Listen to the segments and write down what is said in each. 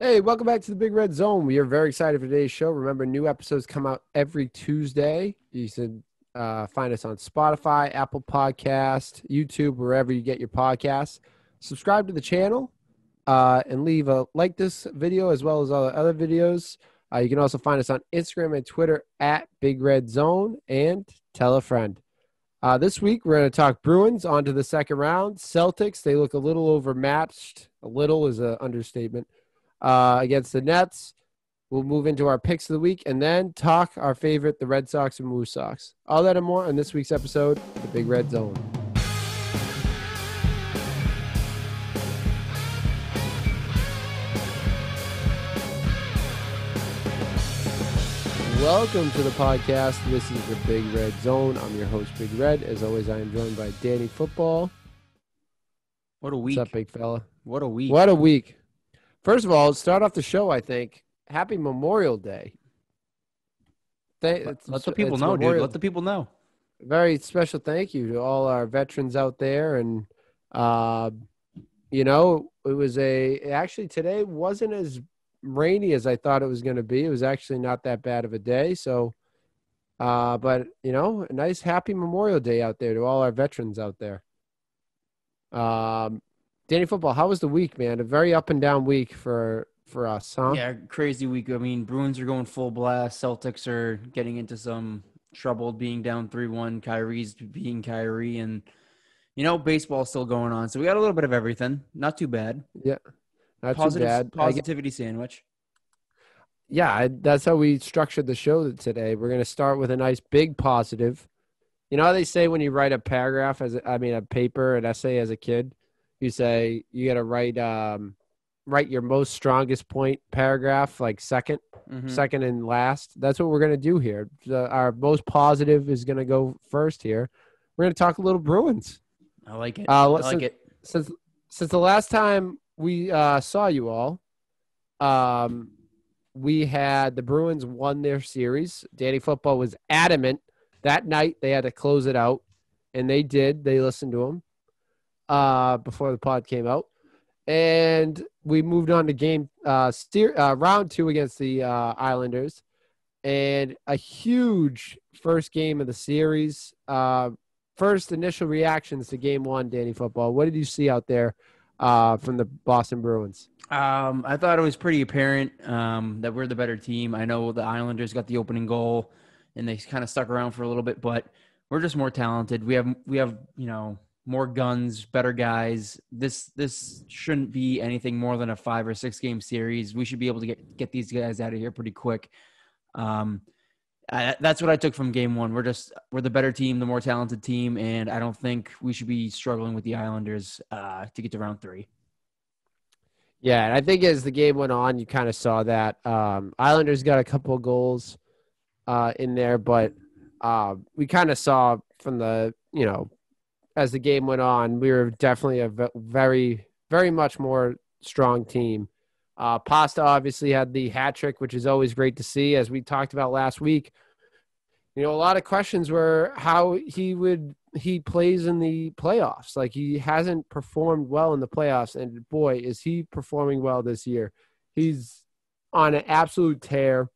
Hey, welcome back to the Big Red Zone. We are very excited for today's show. Remember, new episodes come out every Tuesday. You can find us on Spotify, Apple Podcast, YouTube, wherever you get your podcasts. Subscribe to the channel and leave a like this video as well as all the other videos. You can also find us on Instagram and Twitter at Big Red Zone, and tell a friend. This week, we're going to talk Bruins on to the second round. Celtics, they look a little overmatched. A little is an understatement. Against the Nets. We'll move into our picks of the week and then talk our favorite, the Red Sox and Blue Sox. All that and more on this week's episode of the Big Red Zone. Welcome to the podcast. This is the Big Red Zone. I'm your host, Big Red. As always, I am joined by Danny Football. What a week. What's up, big fella? What a week. What a week. First of all, start off the show, I think. Happy Memorial Day. Let the people know, dude. Let the people know. Very special thank you to all our veterans out there. And, it was actually today wasn't as rainy as I thought it was going to be. It was actually not that bad of a day. So, but, a nice happy Memorial Day out there to all our veterans out there. Danny Football, how was the week, man? A very up and down week for us, huh? Yeah, crazy week. I mean, Bruins are going full blast. Celtics are getting into some trouble being down 3-1. Kyrie's being Kyrie. And, baseball's still going on. So we got a little bit of everything. Not too bad. Yeah, not too bad. Positivity sandwich. Yeah, that's how we structured the show today. We're going to start with a nice big positive. You know how they say when you write a paragraph, a paper, an essay as a kid, you say you got to write your most strongest point paragraph, like second and last. That's what we're going to do here. Our most positive is going to go first here. We're going to talk a little Bruins. I like it. I like it. Since the last time we saw you all, we had the Bruins won their series. Danny Football was adamant that night they had to close it out, and they did. They listened to him before the pod came out. And we moved on to round 2 against the Islanders, and a huge first game of the series. First initial reactions to game 1, Danny Football. What did you see out there from the Boston Bruins? I thought it was pretty apparent that we're the better team. I know the Islanders got the opening goal, and they kind of stuck around for a little bit, but we're just more talented. We have more guns, better guys. This shouldn't be anything more than a 5 or 6 game series. We should be able to get these guys out of here pretty quick. That's what I took from game 1. We're the better team, the more talented team, and I don't think we should be struggling with the Islanders to get to round 3. Yeah, and I think as the game went on, you kind of saw that Islanders got a couple of goals in there, but we kind of saw from the as the game went on, we were definitely a very, very much more strong team. Pasta obviously had the hat trick, which is always great to see. As we talked about last week, a lot of questions were how he plays in the playoffs. Like, he hasn't performed well in the playoffs, and boy, is he performing well this year. He's on an absolute tear.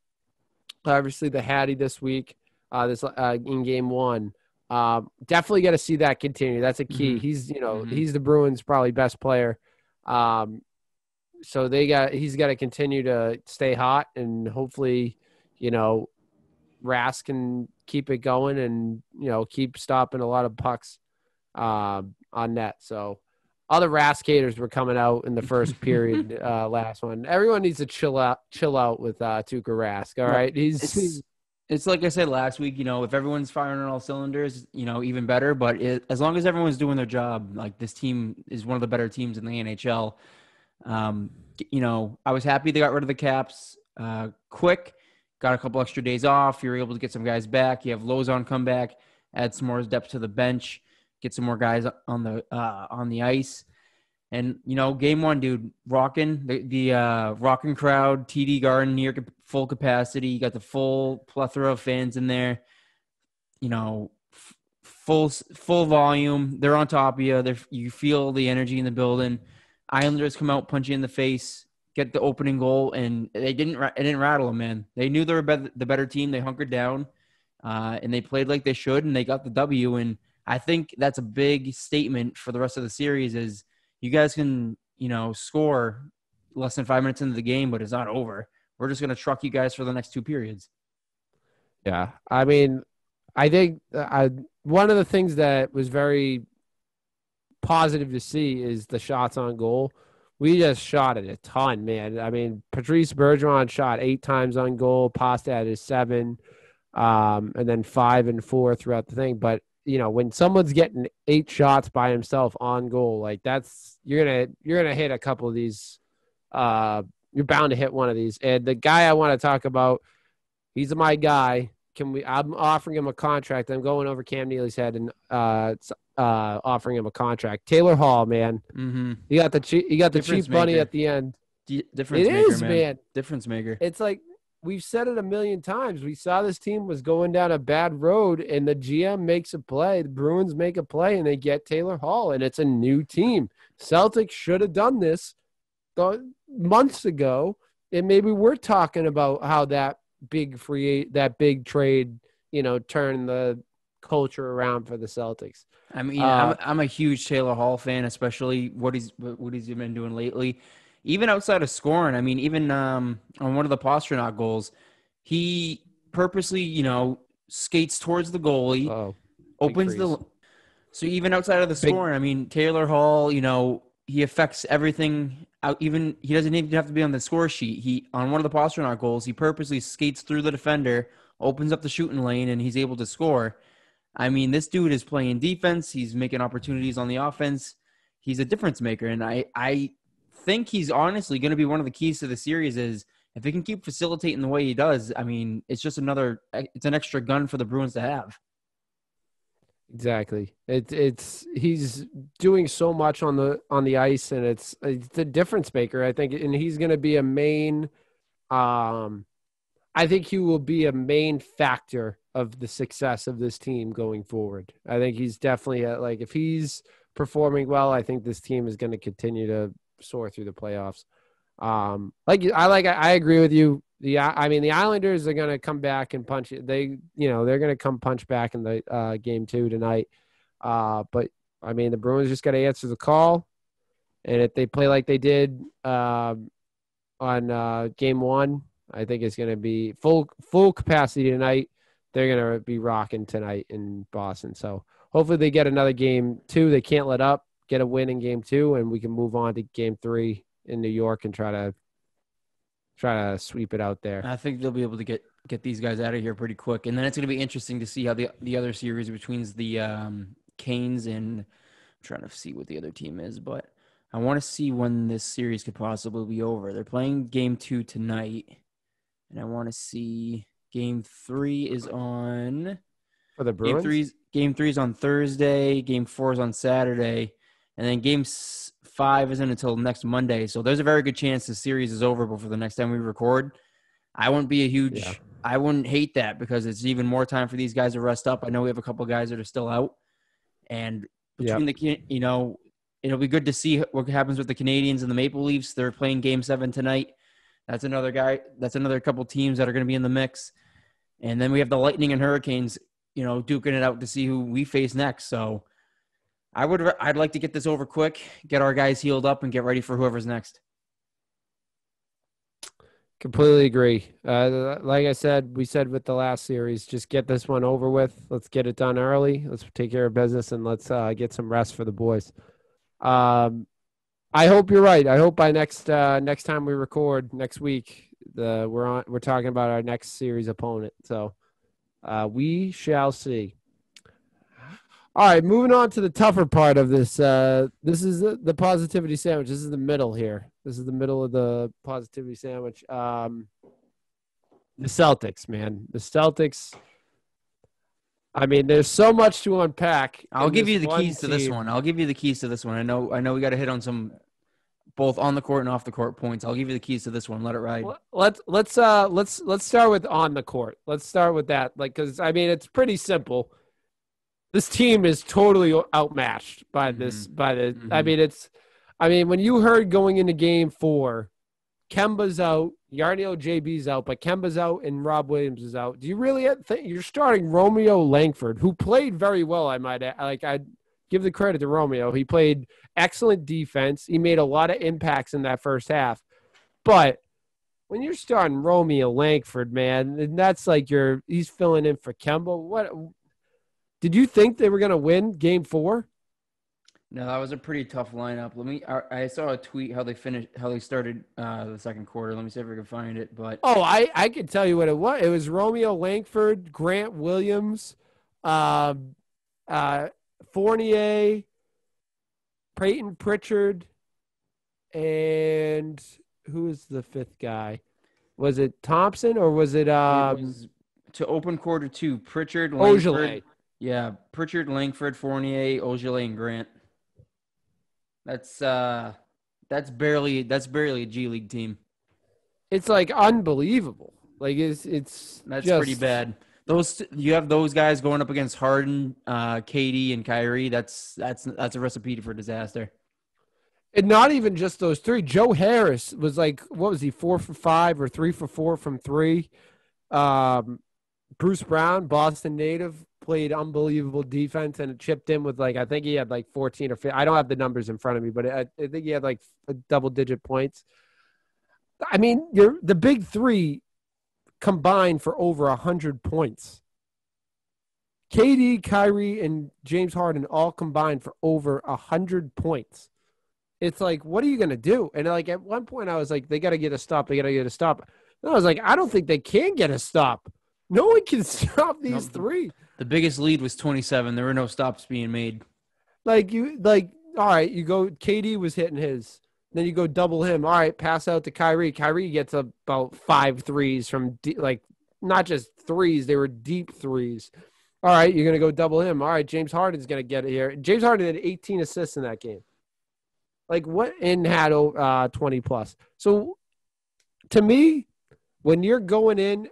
Obviously, the Hattie this week, in game 1. Definitely got to see that continue. That's a key. Mm-hmm. He's the Bruins' probably best player. So he's got to continue to stay hot, and hopefully, Rask can keep it going and, keep stopping a lot of pucks on net. So all the Rask haters were coming out in the first period last one. Everyone needs to chill out with Tuukka Rask. All right. It's like I said last week, if everyone's firing on all cylinders, even better. But as long as everyone's doing their job, like, this team is one of the better teams in the NHL. I was happy they got rid of the Caps quick, got a couple extra days off. You were able to get some guys back. You have Lozon come back, add some more depth to the bench, get some more guys on the ice. And, game 1, dude, rocking the rocking crowd, TD Garden near full capacity. You got the full plethora of fans in there, full volume. They're on top of you. You feel the energy in the building. Islanders come out, punch you in the face, get the opening goal, and it didn't rattle them, man. They knew they were the better team. They hunkered down, and they played like they should, and they got the W. And I think that's a big statement for the rest of the series is you guys can, score less than 5 minutes into the game, but it's not over. We're just going to truck you guys for the next 2 periods. Yeah. I mean, I think one of the things that was very positive to see is the shots on goal. We just shot it a ton, man. I mean, Patrice Bergeron shot 8 times on goal. Pasta is 7, and then 5 and 4 throughout the thing. But when someone's getting 8 shots by himself on goal, like you're gonna hit a couple of these. You're bound to hit one of these. And the guy I want to talk about, he's my guy. I'm offering him a contract. I'm going over Cam Neely's head and offering him a contract. Taylor Hall, man. Mm-hmm. You got the cheap money at the end. Difference maker, man. Difference maker. It's like we've said it a million times. We saw this team was going down a bad road, and the GM makes a play. The Bruins make a play, and they get Taylor Hall, and it's a new team. Celtics should have done this months ago, and maybe we're talking about how that big trade, turned the culture around for the Celtics. I mean, I'm a huge Taylor Hall fan, especially what he's been doing lately. Even outside of scoring, I mean, even on one of the Pastrnak goals, he purposely, skates towards the goalie, opens the. So even outside of the scoring, I mean, Taylor Hall, he affects everything. Even he doesn't even have to be on the score sheet. He on one of the Pastrnak goals, he purposely skates through the defender, opens up the shooting lane, and he's able to score. I mean, this dude is playing defense. He's making opportunities on the offense. He's a difference maker, and I think he's honestly going to be one of the keys to the series. Is if he can keep facilitating the way he does. I mean, it's an extra gun for the Bruins to have. Exactly. He's doing so much on the ice, and it's a difference maker, I think, and he's going to be a main. I think he will be a main factor of the success of this team going forward. I think he's definitely if he's performing well, I think this team is going to continue to soar through the playoffs. I agree with you. The Islanders are going to come back and punch it. They're going to come punch back in the game 2 tonight. But I mean, the Bruins just got to answer the call, and if they play like they did on game 1, I think it's going to be full capacity tonight. They're going to be rocking tonight in Boston. So hopefully they get another game 2. They can't let up, get a win in game 2, and we can move on to game 3 in New York and try to sweep it out there. I think they'll be able to get these guys out of here pretty quick. And then it's going to be interesting to see how the other series between the Canes and I'm trying to see what the other team is, but I want to see when this series could possibly be over. They're playing game 2 tonight, and I want to see game 3 is on for the Bruins. Game 3 is on Thursday. Game 4 is on Saturday, and then game 5 isn't until next Monday. So there's a very good chance the series is over before the next time we record. I wouldn't be I wouldn't hate that because it's even more time for these guys to rest up. I know we have a couple of guys that are still out, and between it'll be good to see what happens with the Canadians and the Maple Leafs. They're playing game 7 tonight. That's another couple teams that are going to be in the mix. And then we have the Lightning and Hurricanes, duking it out to see who we face next. So I'd like to get this over quick, get our guys healed up, and get ready for whoever's next. Completely agree. Like I said, we said with the last series, just get this one over with. Let's get it done early. Let's take care of business, and let's get some rest for the boys. I hope you're right. I hope by next time we record next week, we're talking about our next series opponent. So we shall see. All right, moving on to the tougher part of this. This is the positivity sandwich. This is the middle here. This is the middle of the positivity sandwich. The Celtics, man. The Celtics. I mean, there's so much to unpack. I'll give you the keys to this one. I know we got to hit on some both on the court and off the court points. I'll give you the keys to this one. Let it ride. Let's start with on the court. Let's start with that. Because I mean, it's pretty simple. This team is totally outmatched by this. Mm-hmm. I mean, when you heard going into game 4 Kemba's out. You already know JB's out, but Kemba's out and Rob Williams is out. Do you really think you're starting Romeo Langford, who played very well? I might like. I'd give the credit to Romeo. He played excellent defense. He made a lot of impacts in that first half. But when you're starting Romeo Langford, man, and that's like he's filling in for Kemba. What did you think they were going to win Game 4? No, that was a pretty tough lineup. I saw a tweet how they started the second quarter. Let me see if I can find it. But I could tell you what it was. It was Romeo Langford, Grant Williams, uh, Fournier, Peyton Pritchard, and who was the fifth guy? Was it Thompson or was it it was to open quarter 2. Pritchard, Langford, Ogilvy? yeah, Pritchard, Langford, Fournier, Ogilvy, and Grant. That's barely a G League team. It's like unbelievable. Like it's That's just pretty bad. You have those guys going up against Harden, KD, and Kyrie. That's a recipe for disaster. And not even just those three. Joe Harris was like, what was he, 4 for 5 or 3 for 4 from 3? Bruce Brown, Boston native, played unbelievable defense and it chipped in with I think he had 14 or 15. I don't have the numbers in front of me, but I think he had double-digit points. I mean, the big three combined for over 100 points. KD, Kyrie, and James Harden all combined for over 100 points. It's like, what are you going to do? And at one point I was like, they got to get a stop. They got to get a stop. And I was like, I don't think they can get a stop. No one can stop these three. The biggest lead was 27. There were no stops being made. All right, you go, KD was hitting his. Then you go double him. All right, pass out to Kyrie. Kyrie gets about 5 threes from, not just threes. They were deep threes. All right, you're going to go double him. All right, James Harden's going to get it here. James Harden had 18 assists in that game. And had 20 plus. So to me, when you're going in,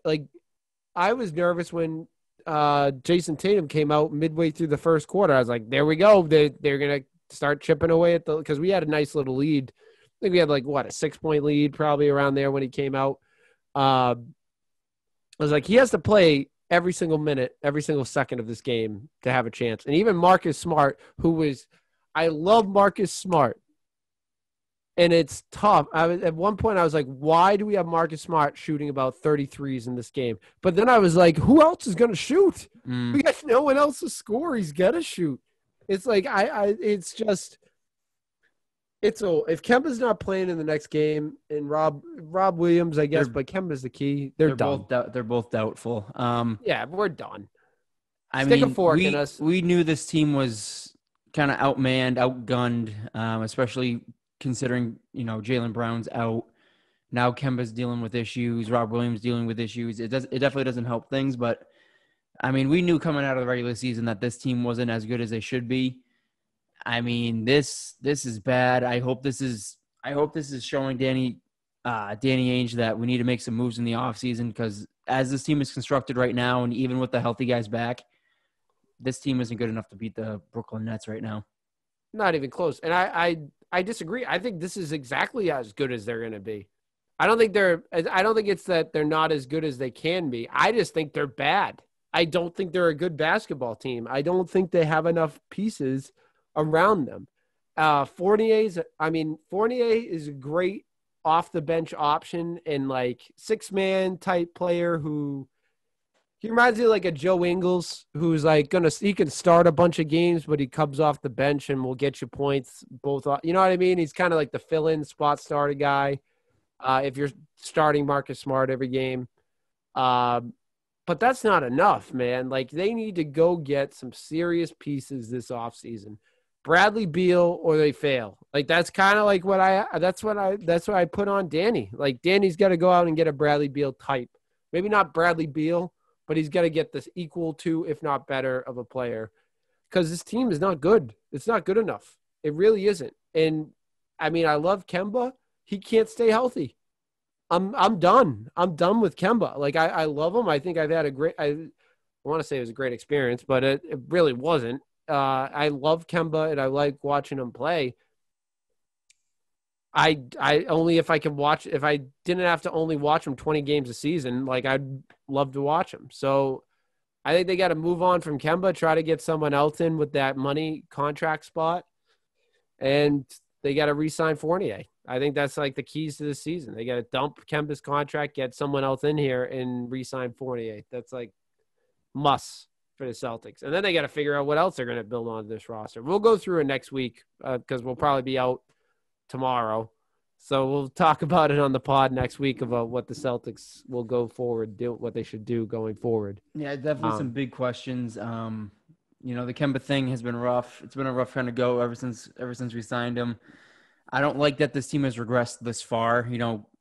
I was nervous when Jason Tatum came out midway through the first quarter. I was like, there we go. They're going to start chipping away at because we had a nice little lead. I think we had a 6-point lead probably around there when he came out. I was like, he has to play every single minute, every single second of this game to have a chance. And even Marcus Smart, I love Marcus Smart. And it's tough. At one point, I was like, why do we have Marcus Smart shooting about 33s in this game? But then I was like, who else is going to shoot? We got no one else to score. He's got to shoot. It's like, it's just, if Kemba's not playing in the next game, and Rob Williams, I guess, but Kemba's the key, they're done. They're both doubtful. Yeah, we're done. Stick a fork in us. We knew this team was kind of outmanned, outgunned, especially considering, Jaylen Brown's out. Now Kemba's dealing with issues. Rob Williams dealing with issues. It definitely doesn't help things. But, I mean, we knew coming out of the regular season that this team wasn't as good as they should be. I mean, this is bad. I hope this is showing Danny Ainge that we need to make some moves in the offseason because as this team is constructed right now and even with the healthy guys back, this team isn't good enough to beat the Brooklyn Nets right now. Not even close. And I disagree. I think this is exactly as good as they're going to be. I don't think it's that they're not as good as they can be. I just think they're bad. I don't think they're a good basketball team. I don't think they have enough pieces around them. Fournier is a great off the bench option and 6-man type player who he reminds me of a Joe Ingles who's he can start a bunch of games, but he comes off the bench and will get you points both. You know what I mean? He's kind of like the fill-in spot starter guy. If you're starting Marcus Smart every game. But that's not enough, man. They need to go get some serious pieces this offseason. Bradley Beal or they fail. That's kind of that's what I put on Danny. Danny's got to go out and get a Bradley Beal type. Maybe not Bradley Beal, but he's got to get this equal to, if not better, of a player. Because this team is not good. It's not good enough. It really isn't. And, I mean, I love Kemba. He can't stay healthy. I'm done. I'm done with Kemba. I love him. I think I've had I want to say it was a great experience, but it really wasn't. I love Kemba, and I like watching him play. I only if I could watch, if I didn't have to only watch him 20 games a season, like I'd love to watch him. So I think they got to move on from Kemba, try to get someone else in with that money contract spot, and they got to re-sign Fournier. I think that's like the keys to the season. They got to dump Kemba's contract, get someone else in here, and re-sign Fournier. That's like must for the Celtics. And then they got to figure out what else they're going to build on this roster. We'll go through it next week because we'll probably be out tomorrow. So we'll talk about it on the pod next week about what the Celtics will go forward, do what they should do going forward. Yeah, definitely some big questions. The Kemba thing has been rough. It's been a rough kind of go ever since we signed him. I don't like that this team has regressed this far.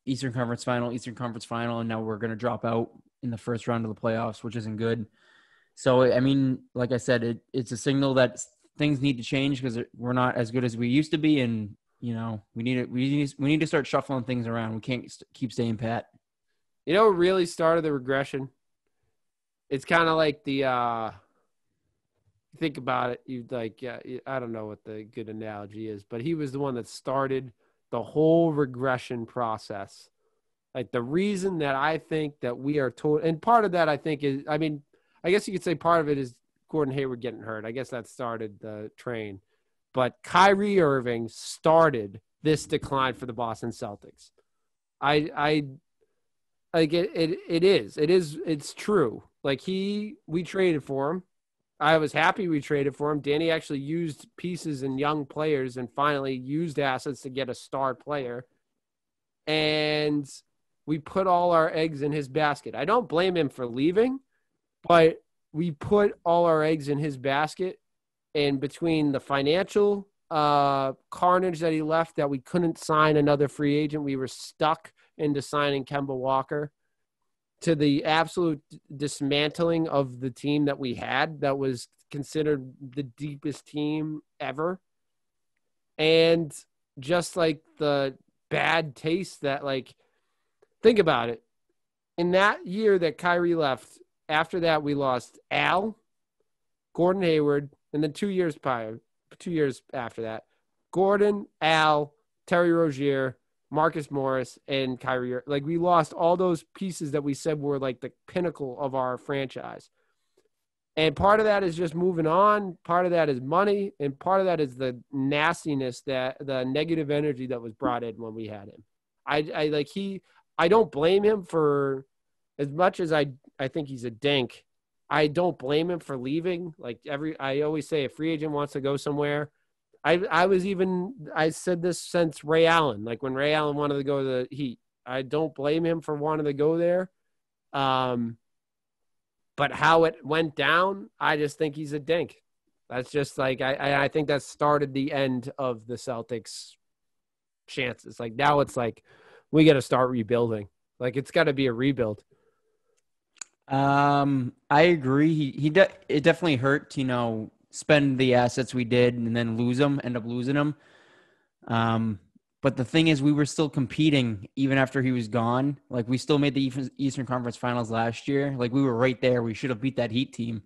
Eastern Conference Final, and now we're going to drop out in the first round of the playoffs, which isn't good. So, I mean, like I said, it's a signal that things need to change because we're not as good as we used to be, and we need to start shuffling things around. We can't keep staying pat. What really started the regression? It's kind of like think about it. I don't know what the good analogy is, but he was the one that started the whole regression process. Like the reason that I think that we are told, and part of that I think is, I mean, I guess you could say part of it is Gordon Hayward getting hurt. I guess that started the train. But Kyrie Irving started this decline for the Boston Celtics. I like it's true. Like we traded for him. I was happy we traded for him. Danny actually used pieces and young players and finally used assets to get a star player. And we put all our eggs in his basket. I don't blame him for leaving, but we put all our eggs in his basket. And between the financial carnage that he left, that we couldn't sign another free agent, we were stuck into signing Kemba Walker, to the absolute dismantling of the team that we had that was considered the deepest team ever. And just like the bad taste that, like, think about it. In that year that Kyrie left, after that, we lost Al, Gordon Hayward, and then 2 years after that, Gordon, Al, Terry Rozier, Marcus Morris, and Kyrie. Like, we lost all those pieces that we said were like the pinnacle of our franchise. And part of that is just moving on. Part of that is money. And part of that is the nastiness, that the negative energy that was brought in when we had him. I don't blame him for, as much as I think he's a dink, I don't blame him for leaving. I always say, a free agent wants to go somewhere. I said this since Ray Allen, like when Ray Allen wanted to go to the Heat. I don't blame him for wanting to go there. But how it went down, I just think he's a dink. That's just like, I think that started the end of the Celtics' chances. Like, now it's like, we got to start rebuilding. Like, it's got to be a rebuild. I agree. It definitely hurt to, spend the assets we did and then end up losing them. But the thing is, we were still competing even after he was gone. Like, we still made the Eastern Conference Finals last year. Like, we were right there. We should have beat that Heat team.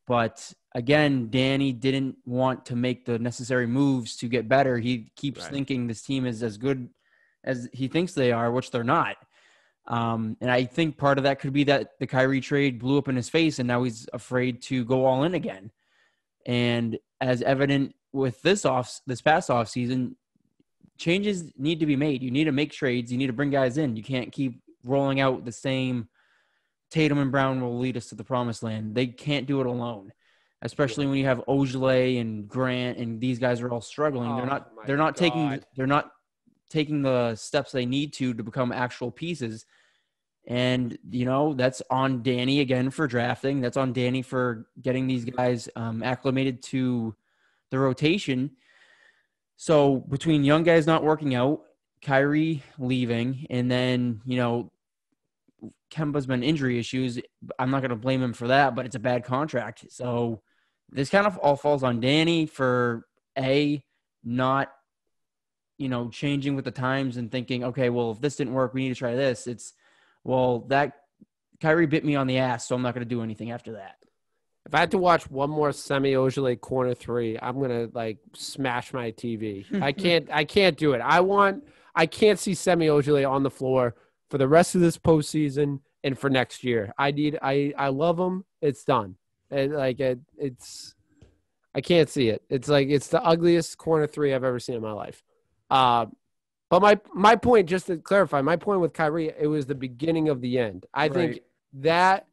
But again, Danny didn't want to make the necessary moves to get better. He keeps thinking this team is as good as he thinks they are, which they're not. And I think part of that could be that the Kyrie trade blew up in his face, and now he's afraid to go all in again. And as evident with this past offseason, changes need to be made. You need to make trades. You need to bring guys in. You can't keep rolling out the same Tatum and Brown will lead us to the promised land. They can't do it alone, especially when you have Ojale and Grant and these guys are all struggling. They're not taking the steps they need to become actual pieces. And, that's on Danny again for drafting. That's on Danny for getting these guys acclimated to the rotation. So between young guys not working out, Kyrie leaving, and then, Kemba's been injury issues. I'm not going to blame him for that, but it's a bad contract. So this kind of all falls on Danny for not, changing with the times and thinking, okay, well, if this didn't work, we need to try this. That Kyrie bit me on the ass, so I'm not going to do anything after that. If I had to watch one more Semi Ojeleye corner three, I'm gonna like smash my TV. I can't do it. I can't see Semi Ojeleye on the floor for the rest of this postseason and for next year. I love him. It's done. It's I can't see it. It's like it's the ugliest corner three I've ever seen in my life. Uh, but my point, just to clarify, my point with Kyrie, it was the beginning of the end. I think Right. that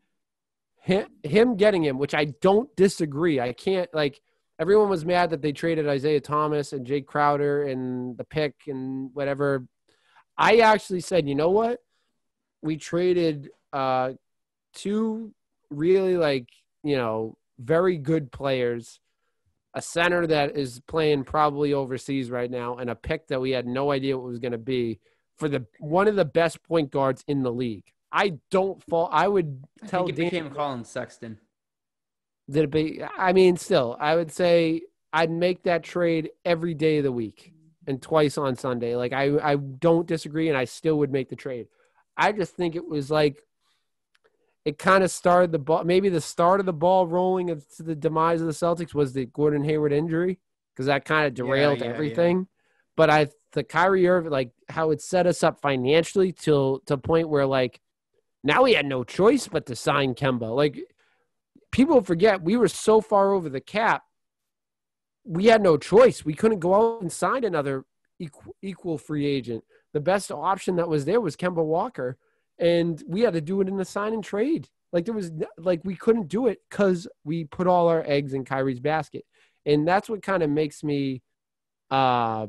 him getting him, which I don't disagree. I can't like everyone was mad that they traded Isaiah Thomas and Jake Crowder and the pick and whatever. I actually said, you know what? We traded two really very good players, a center that is playing probably overseas right now, and a pick that we had no idea what was going to be for the one of the best point guards in the league. I don't fall. I would I tell think it Danny. became Colin Sexton. Did it be? I mean, still, I would say I'd make that trade every day of the week and twice on Sunday. Like I don't disagree, and I still would make the trade. I just think it was like it kind of started the ball. Maybe the start of the ball rolling to the demise of the Celtics was the Gordon Hayward injury because that kind of derailed Yeah. everything. But the Kyrie Irving, like how it set us up financially to a point where like now we had no choice but to sign Kemba. Like people forget we were so far over the cap, we had no choice. We couldn't go out and sign another equal free agent. The best option that was there was Kemba Walker, and we had to do it in a sign and trade. Like there was like we couldn't do it because we put all our eggs in Kyrie's basket, and that's what kind of makes me uh,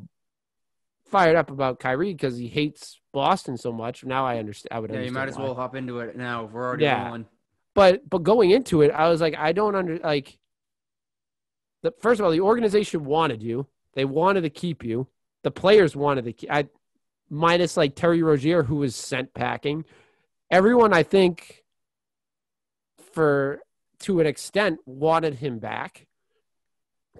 fired up about Kyrie because he hates Boston so much. Now I understand. I would Yeah, you might understand as why. well hop into it now. We're already Yeah, rolling. but going into it, I was like, I don't like. First of all, the organization wanted you. They wanted to keep you. The players wanted to keep. Minus like Terry Rozier, who was sent packing. Everyone, I think, for to an extent, wanted him back.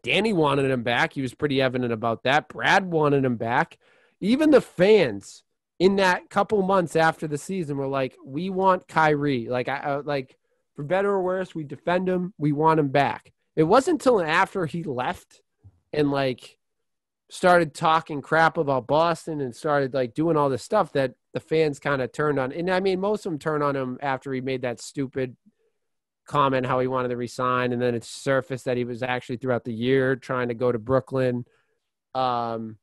Danny wanted him back. He was pretty evident about that. Brad wanted him back. Even the fans in that couple months after the season were like, "We want Kyrie." Like for better or worse, we defend him. We want him back. It wasn't until after he left and like started talking crap about Boston and started like doing all this stuff that the fans kind of turned on. And I mean, most of them turned on him after he made that stupid comment how he wanted to resign, and then it surfaced that he was actually throughout the year trying to go to Brooklyn. Um,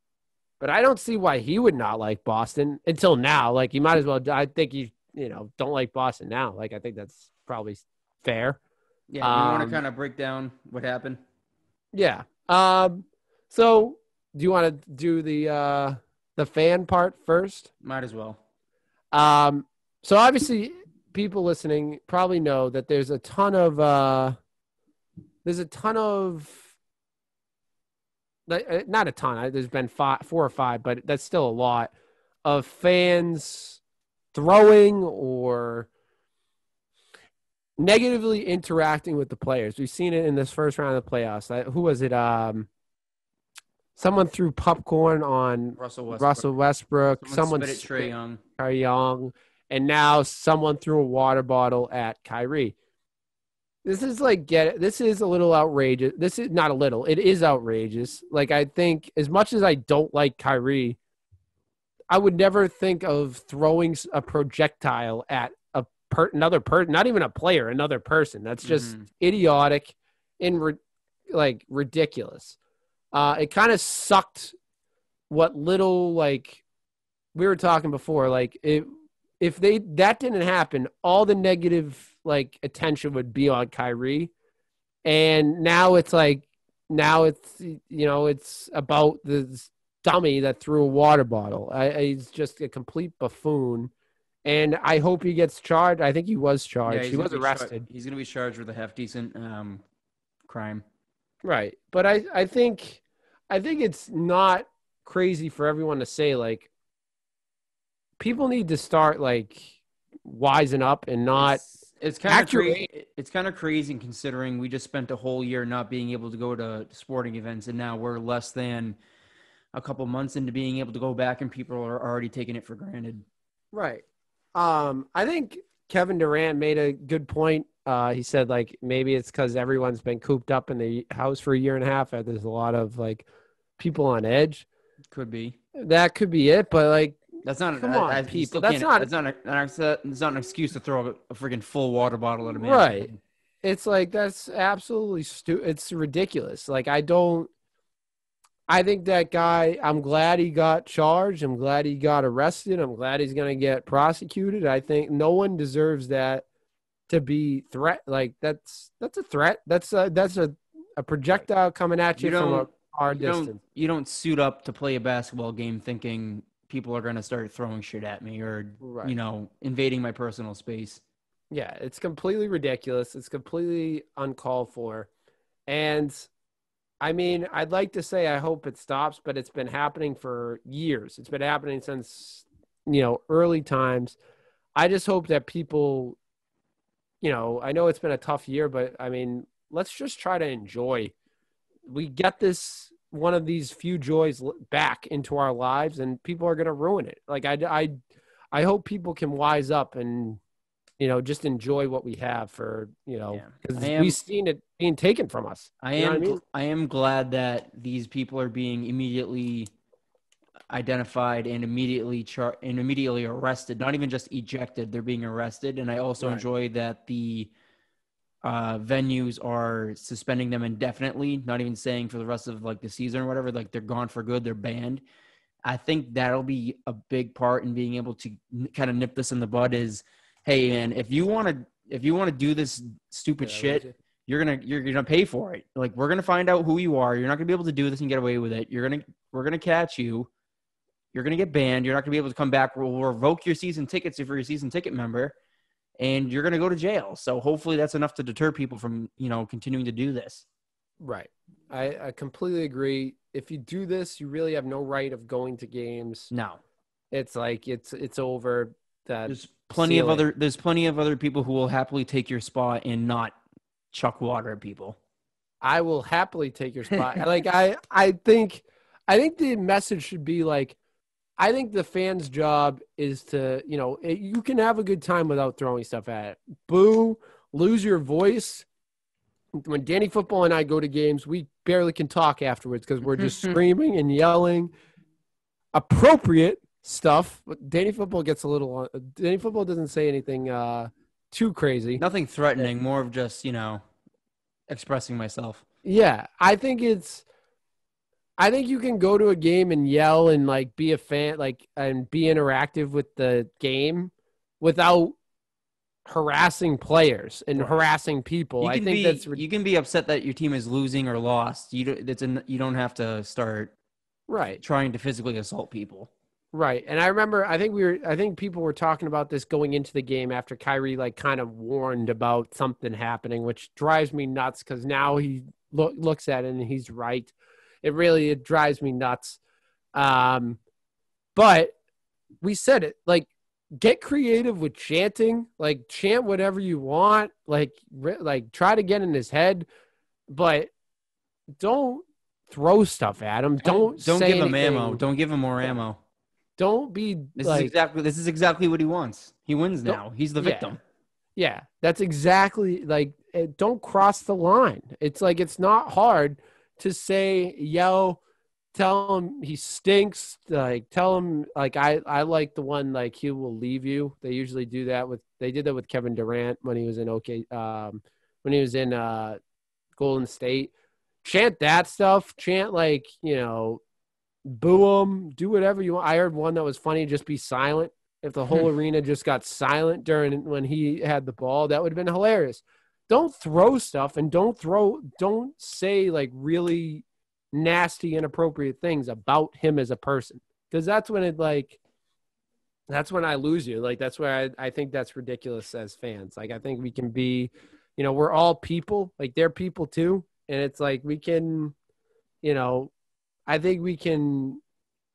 but I don't see why he would not like Boston until now. Like he might as well. I think don't like Boston now. Like I think that's probably fair. Yeah, you want to Um, kind of break down what happened? yeah. So do you want to do the fan part first? Might as well. Um, so obviously people listening probably know that there's a ton of not a ton. There's been four or five, but that's still a lot of fans throwing or negatively interacting with the players. We've seen it in this first round of the playoffs. Who was it? Someone threw popcorn on Russell Westbrook. Russell Westbrook. Someone Someone spit at Trey spit Young. Kyrie Young, and now someone threw a water bottle at Kyrie. This is this is a little outrageous. This is not a little. It is outrageous. Like I think as much as I don't like Kyrie, I would never think of throwing a projectile at another person, not even a player, another person. That's just idiotic and ridiculous. It kind of sucked what little like we were talking before. Like if that didn't happen, all the negative like attention would be on Kyrie, and now it's about the dummy that threw a water bottle. He's just a complete buffoon, and I hope he gets charged. I think he was Yeah, charged. He was arrested. he's gonna be charged with a half decent crime. Right. But I think it's not crazy for everyone to say like people need to start like wising up and not It's kind of act your crazy. age. It's kind of crazy considering we just spent a whole year not being able to go to sporting events, and now we're less than a couple months into being able to go back, and people are already taking it for granted. Right. I think Kevin Durant made a good point He said like maybe it's because everyone's been cooped up in the house for a year and a half, and there's a lot of like people on edge. Could be. That could be it, but like, That's not. come on, You people. still That's can't. not That's not an excuse to throw a freaking full water bottle at a man's right. head. It's like that's absolutely stupid. It's ridiculous. Like I don't. I think that guy. I'm glad he got charged. I'm glad he got arrested. I'm glad he's going to get prosecuted. I think no one deserves that to be threat. Like that's a threat. That's a projectile coming at You you from a don't. hard distance. You don't suit up to play a basketball game thinking people are gonna start throwing shit at me or Right. invading my personal space. Yeah, it's completely ridiculous. It's completely uncalled for. And I mean, I'd like to say I hope it stops, but it's been happening for years. It's been happening since, early times. I just hope that people, I know it's been a tough year, but I mean, let's just try to enjoy. We get this one of these few joys back into our lives, and people are going to ruin it. Like I hope people can wise up and just enjoy what we have for Yeah, because we've seen it being taken from us. You know what I mean? I am glad that these people are being immediately identified and immediately arrested. Not even just ejected; they're being arrested. And I also Right. enjoy that the venues are suspending them indefinitely. Not even saying for the rest of like the season or whatever. Like they're gone for good. They're banned. I think that'll be a big part in being able to kind of nip this in the bud. Is hey man, if you want to do this stupid shit, you're gonna pay for it. Like we're gonna find out who you are. You're not gonna be able to do this and get away with it. We're gonna catch you. You're gonna get banned. You're not gonna be able to come back. We'll revoke your season tickets if you're a season ticket member, and you're gonna go to jail. So hopefully that's enough to deter people from continuing to do this. Right. I completely agree. If you do this, you really have no right of going to games. No, It's like it's over. That there's plenty of other people who will happily take your spot and not chuck water at people. I will happily take your spot. Like I think the message should be like, I think the fans' job is to, you can have a good time without throwing stuff at it. Boo, lose your voice. When Danny Football and I go to games, we barely can talk afterwards because we're just screaming and yelling. Appropriate stuff. But Danny Football gets a little. Danny Football doesn't say anything too crazy. Nothing threatening, more of just, expressing myself. Yeah, I think you can go to a game and yell and like be a fan, like and be interactive with the game without harassing players and harassing people. You can be upset that your team is losing or lost. You don't have to start trying to physically assault people. Right. And I remember I think people were talking about this going into the game after Kyrie like kind of warned about something happening, which drives me nuts because now he looks at it and he's right. It drives me nuts. But we said it, like, get creative with chanting, like chant whatever you want, like try to get in his head, but don't throw stuff at him. Don't give anything. him ammo. Don't give him more ammo. Don't be this is exactly what he wants. He wins now. He's the victim. Yeah, that's exactly like don't cross the line. It's like it's not hard to say, yell, tell him he stinks. Like tell him like I like the one like he will leave you. They usually do that they did that with Kevin Durant when he was in when he was in Golden State. Chant that stuff. Chant like boo him. Do whatever you want. I heard one that was funny. Just be silent. If the whole arena just got silent during when he had the ball, that would have been hilarious. Don't throw stuff and don't say like really nasty, inappropriate things about him as a person. Because that's when that's when I lose you. Like that's where I think that's ridiculous as fans. Like I think we can be, we're all people. Like they're people too. And it's like we can, I think we can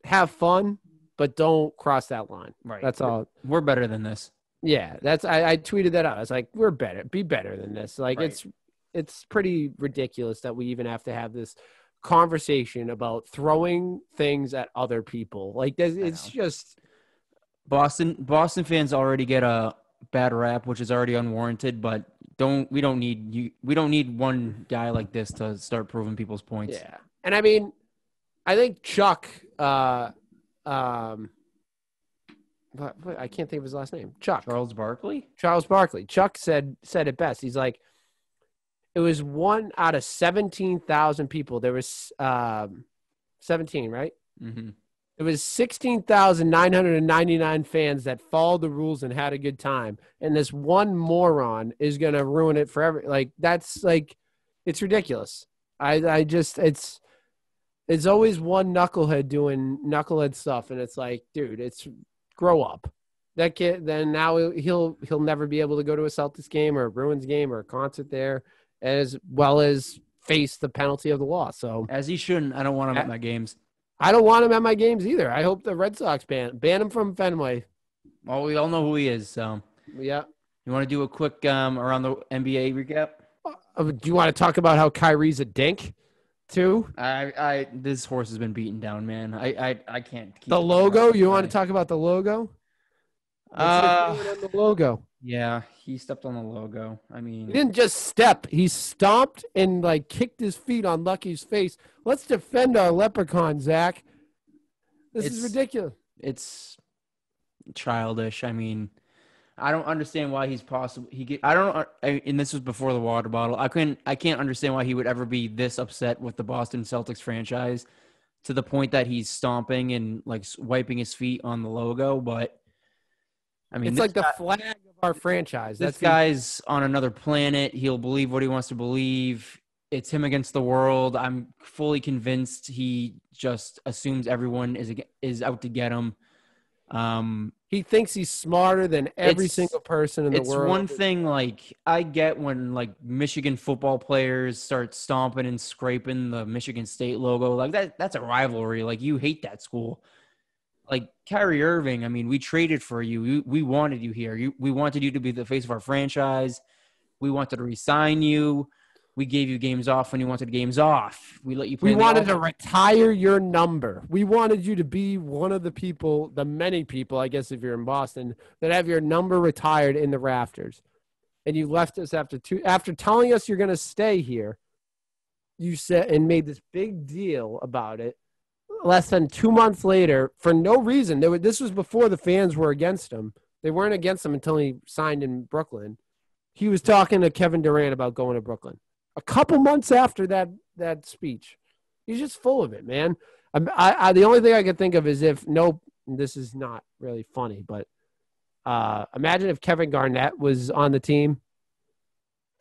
have fun, but don't cross that line. Right. That's all. We're better than this. Yeah, I tweeted that out. I was like, we're better. Be better than this. Like it's pretty ridiculous that we even have to have this conversation about throwing things at other people. Like it's just Boston fans already get a bad rap, which is already unwarranted, but We don't need you. We don't need one guy like this to start proving people's points. Yeah. And I mean, I think Chuck, but I can't think of his last name. Chuck. Charles Barkley? Charles Barkley. Chuck said it best. He's like, it was 1 out of 17,000 people. There was 17, right? Mm-hmm. It was 16,999 fans that followed the rules and had a good time. And this one moron is going to ruin it forever. Like, that's like, it's ridiculous. I just, it's always one knucklehead doing knucklehead stuff. And it's like, dude, it's grow up. That kid, then now he'll never be able to go to a Celtics game or a Bruins game or a concert there, as well as face the penalty of the law. So as he shouldn't. I don't want him at my games. I don't want him at my games either. I hope the Red Sox ban him from Fenway. Well, we all know who he is. So yeah. You want to do a quick around the NBA recap? Do you want to talk about how Kyrie's a dink too? This horse has been beaten down, man. I can't keep the logo. You want to talk about the logo? On the logo. Yeah, he stepped on the logo. I mean, he didn't just step; he stomped and like kicked his feet on Lucky's face. Let's defend our leprechaun, Zach. This is ridiculous. It's childish. I mean, I don't understand why he's possible. And this was before the water bottle. I can't understand why he would ever be this upset with the Boston Celtics franchise to the point that he's stomping and like wiping his feet on the logo. But I mean, it's like the flag of our franchise. This guy's on another planet. He'll believe what he wants to believe. It's him against the world. I'm fully convinced he just assumes everyone is out to get him. He thinks he's smarter than every single person in the world. It's one thing, like, I get when, like, Michigan football players start stomping and scraping the Michigan State logo. Like, that's a rivalry. Like, you hate that school. Like, Kyrie Irving, I mean, we traded for you. We wanted you here. We wanted you to be the face of our franchise. We wanted to re-sign you. We gave you games off when you wanted games off. We let you play. We wanted to retire your number. We wanted you to be one of the people, the many people, I guess, if you're in Boston, that have your number retired in the rafters. And you left us after telling us you're going to stay here. You said and made this big deal about it. Less than 2 months later, for no reason. This was before the fans were against him. They weren't against him until he signed in Brooklyn. He was talking to Kevin Durant about going to Brooklyn. A couple months after that speech. He's just full of it, man. The only thing I could think of is this is not really funny, but imagine if Kevin Garnett was on the team.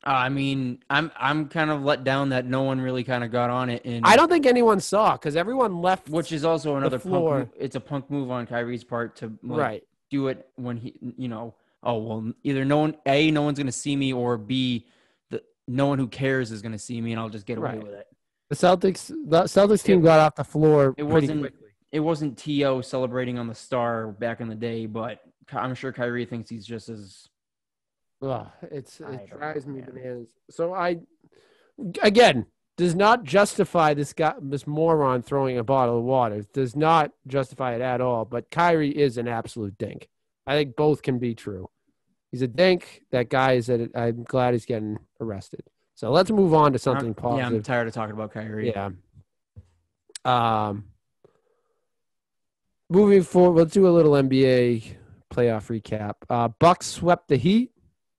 I mean, I'm kind of let down that no one really kind of got on it. And I don't think anyone saw because everyone left. Which is also another punk move. It's a punk move on Kyrie's part to do it when he, either no one's going to see me, or B, no one who cares is going to see me, and I'll just get away with it. The Celtics team got off the floor pretty quickly. It wasn't T.O. celebrating on the star back in the day, but I'm sure Kyrie thinks he's just as... It drives me bananas. So again, does not justify this moron throwing a bottle of water. Does not justify it at all, but Kyrie is an absolute dink. I think both can be true. He's a dink. That guy I'm glad he's getting arrested. So let's move on to something positive. Yeah, I'm tired of talking about Kyrie. Yeah. Moving forward, let's do a little NBA playoff recap. Bucks swept the Heat,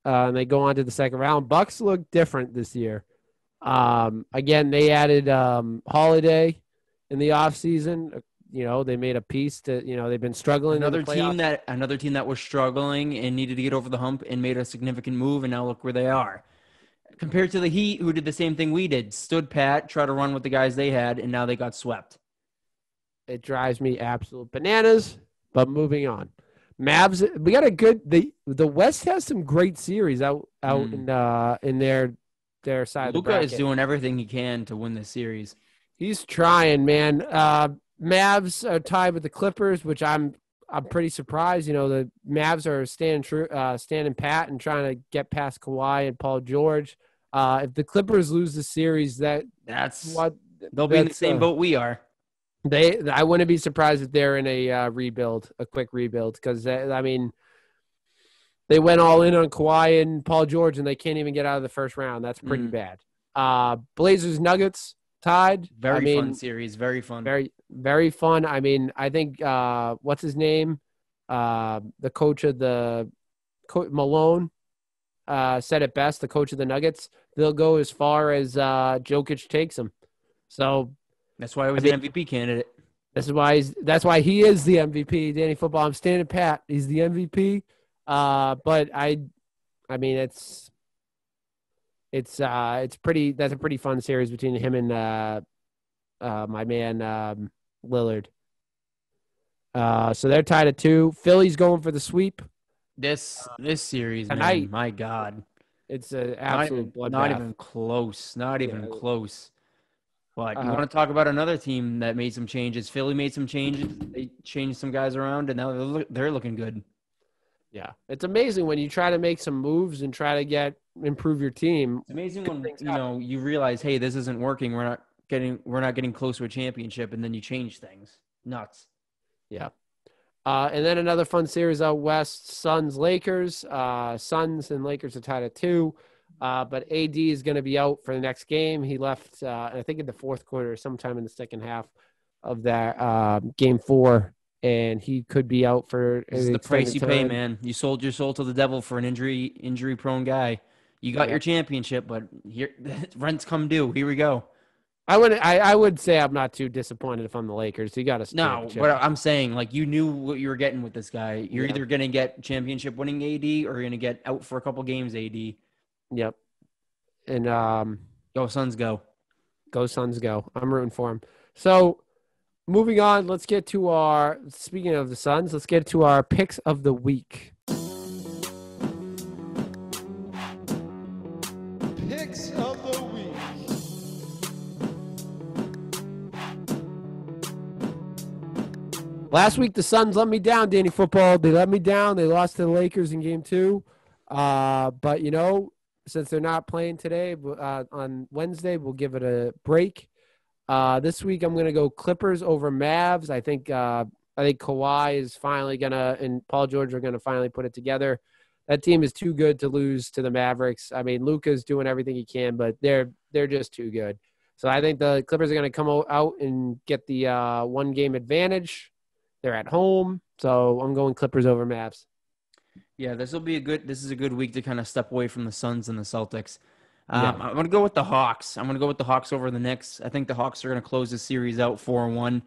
and they go on to the second round. Bucks look different this year. Again, they added Holiday in the offseason. They made a piece to, they've been struggling. Another team that was struggling and needed to get over the hump and made a significant move, and now look where they are. Compared to the Heat, who did the same thing we did, stood pat, tried to run with the guys they had, and now they got swept. It drives me absolute bananas, but moving on. Mavs, we got the West has some great series out in their side of the bracket. Luka is doing everything he can to win this series. He's trying, man. Mavs are tied with the Clippers, which I'm pretty surprised. The Mavs are standing pat and trying to get past Kawhi and Paul George. If the Clippers lose the series, that's what they'll be in the same boat we are. I wouldn't be surprised if they're in a quick rebuild, because they they went all in on Kawhi and Paul George, and they can't even get out of the first round. That's pretty bad. Blazers Nuggets tied. Very fun series. Very fun. Very, very fun. I mean, I think what's his name? The coach of Malone said it best. The coach of the Nuggets. They'll go as far as Jokic takes them. So that's why he was an MVP candidate. That's why he is the MVP. Danny Football. I'm standing pat. He's the MVP. But I mean, it's pretty. That's a pretty fun series between him and my man Lillard. So they're tied at 2. Philly's going for the sweep. This series, tonight, man, my God, it's an absolute bloodbath. Not even close. Not even close. But you want to talk about another team that made some changes? Philly made some changes. They changed some guys around, and now they're looking good. Yeah, it's amazing when you try to make some moves and try to improve your team. It's amazing when you realize, hey, this isn't working. We're not getting close to a championship, and then you change things. Nuts. Yeah. And then another fun series out west: Suns Lakers. Suns and Lakers are tied at 2. But AD is going to be out for the next game. He left, I think, in the fourth quarter, sometime in the second half of that game 4, and he could be out for. This is the price you pay, man. You sold your soul to the devil for an injury-prone guy. You got your championship, but here rent's come due. Here we go. I would say I'm not too disappointed if I'm the Lakers. You got to no, but I'm saying you knew what you were getting with this guy. You're either going to get championship winning AD or you're going to get out for a couple games AD. Yep. And go Suns go. Go Suns go. I'm rooting for him. So moving on, speaking of the Suns, let's get to our picks of the week. Picks of the week. Last week the Suns let me down, Danny Football. They let me down. They lost to the Lakers in game 2. But since they're not playing today, on Wednesday, we'll give it a break. This week, I'm going to go Clippers over Mavs. I think Kawhi is finally and Paul George are going to finally put it together. That team is too good to lose to the Mavericks. I mean, Luka's doing everything he can, but they're just too good. So I think the Clippers are going to come out and get the 1-game advantage. They're at home, so I'm going Clippers over Mavs. Yeah, this is a good week to kind of step away from the Suns and the Celtics. I'm going to go with the Hawks. I'm going to go with the Hawks over the Knicks. I think the Hawks are going to close the series out 4-1.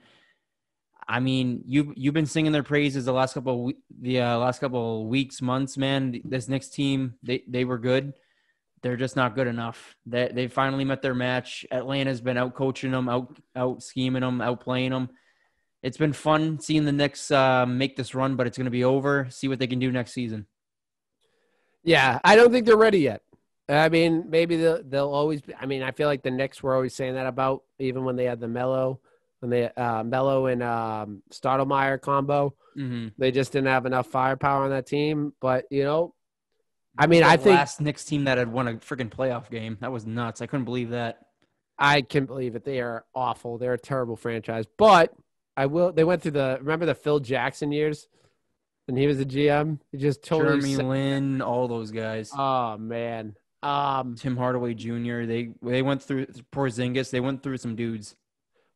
I mean, you've been singing their praises the last couple of weeks, months, man. This Knicks team, they were good. They're just not good enough. They finally met their match. Atlanta's been out coaching them, out scheming them, out playing them. It's been fun seeing the Knicks make this run, but it's going to be over. See what they can do next season. Yeah, I don't think they're ready yet. I mean, maybe they'll always be. I mean, I feel like the Knicks were always saying that about even when they had the Melo and Stoudemire combo. Mm-hmm. They just didn't have enough firepower on that team. But, I mean, I think last Knicks team that had won a freaking playoff game. That was nuts. I couldn't believe that. I can believe it. They are awful. They're a terrible franchise. But they went through remember the Phil Jackson years? And he was a GM. He just totally Jeremy Lin, all those guys. Oh man. Tim Hardaway Jr. They went through Porzingis. They went through some dudes.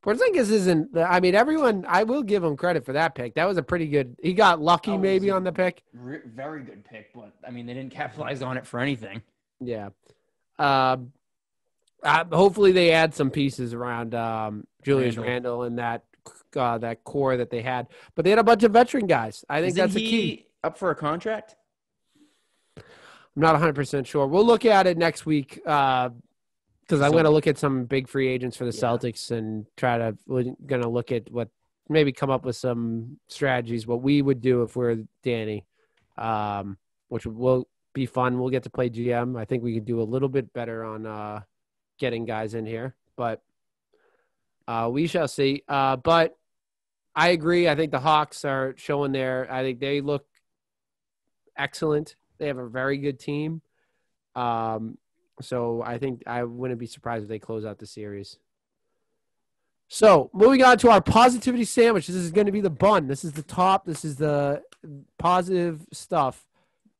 Porzingis isn't. I mean, everyone. I will give him credit for that pick. That was a pretty good. He got lucky maybe on the pick. Very good pick, but I mean, they didn't capitalize on it for anything. Yeah. Hopefully they add some pieces around Julius Randle and that core that they had, but they had a bunch of veteran guys. I think that's the key. Up for a contract? I'm not 100% sure. We'll look at it next week because I'm going to look at some big free agents for the Celtics and we're going to look at maybe come up with some strategies, what we would do if we're Danny, which will be fun. We'll get to play GM. I think we could do a little bit better on getting guys in here, but we shall see. But I agree. I think the Hawks are showing I think they look excellent. They have a very good team. So I think I wouldn't be surprised if they close out the series. So moving on to our positivity sandwich. This is going to be the bun. This is the top. This is the positive stuff.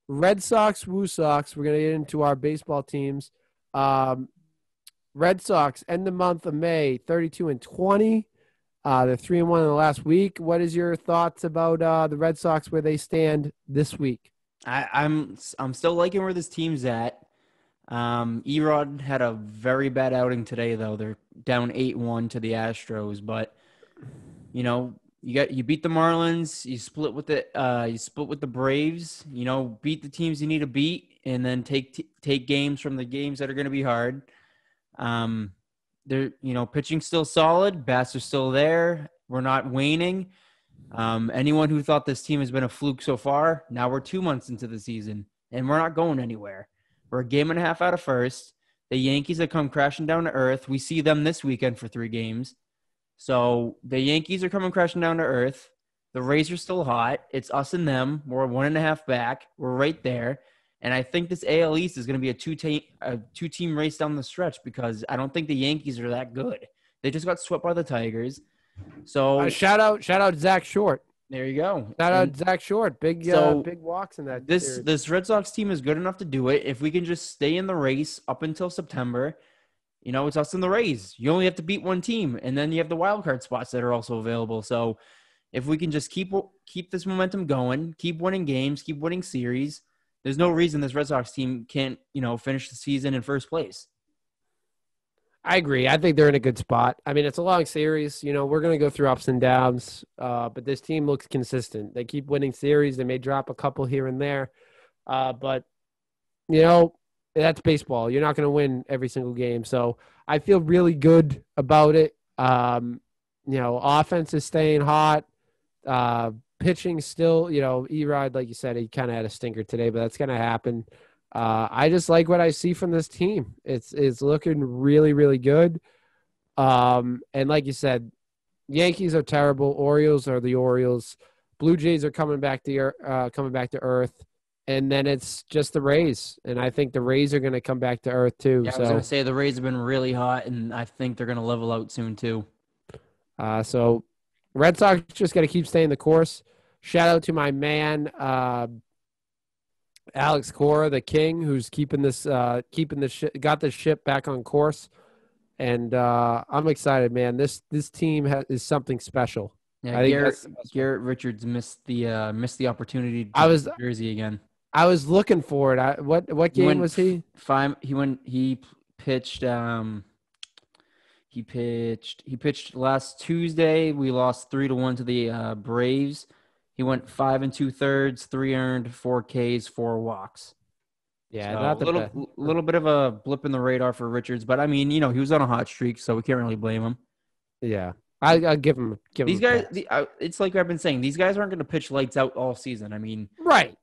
Red Sox, Woo Sox. We're going to get into our baseball teams. Red Sox end the month of May 32-20. They're 3-1 in the last week. What is your thoughts about the Red Sox where they stand this week? I'm still liking where this team's at. Erod had a very bad outing today, though. They're down 8-1 to the Astros, but you beat the Marlins, you split with the Braves. Beat the teams you need to beat, and then take games from the games that are going to be hard. Pitching's still solid. Bats are still there. We're not waning. Anyone who thought this team has been a fluke so far, now we're 2 months into the season, and we're not going anywhere. We're a game and a half out of first. The Yankees have come crashing down to earth. We see them this weekend for 3 games. So the Yankees are coming crashing down to earth. The Rays are still hot. It's us and them. We're 1.5 back. We're right there. And I think this AL East is going to be a two-team race down the stretch because I don't think the Yankees are that good. They just got swept by the Tigers. So shout out Zach Short. There you go. Shout out Zach Short. Big walks in that. This Red Sox team is good enough to do it. If we can just stay in the race up until September, it's us and the Rays. You only have to beat one team, and then you have the wild card spots that are also available. So if we can just keep this momentum going, keep winning games, keep winning series, there's no reason this Red Sox team can't, finish the season in first place. I agree. I think they're in a good spot. I mean, it's a long series. We're going to go through ups and downs, but this team looks consistent. They keep winning series. They may drop a couple here and there, but, that's baseball. You're not going to win every single game. So I feel really good about it. Offense is staying hot. Pitching still, Erod, like you said, he kind of had a stinker today, but that's going to happen. I just like what I see from this team. It's looking really, really good. And like you said, Yankees are terrible. Orioles are the Orioles. Blue Jays are coming back to earth. And then it's just the Rays. And I think the Rays are going to come back to earth too. Yeah, I was going to say the Rays have been really hot, and I think they're going to level out soon too. So Red Sox just got to keep staying the course. Shout out to my man, Alex Cora, the king, who's got this ship back on course. And I'm excited, man. This team is something special. Yeah, Garrett Richards missed the opportunity to I was Jersey again. I was looking for it. What game was he? He pitched. He pitched last Tuesday. We lost 3-1 to the Braves. He went 5 2/3, 3 earned, 4 Ks, 4 walks. Yeah, so not the little bit of a blip in the radar for Richards, but I mean, he was on a hot streak, so we can't really blame him. Yeah, I'll give him. These guys, it's like I've been saying, these guys aren't going to pitch lights out all season. I mean, right.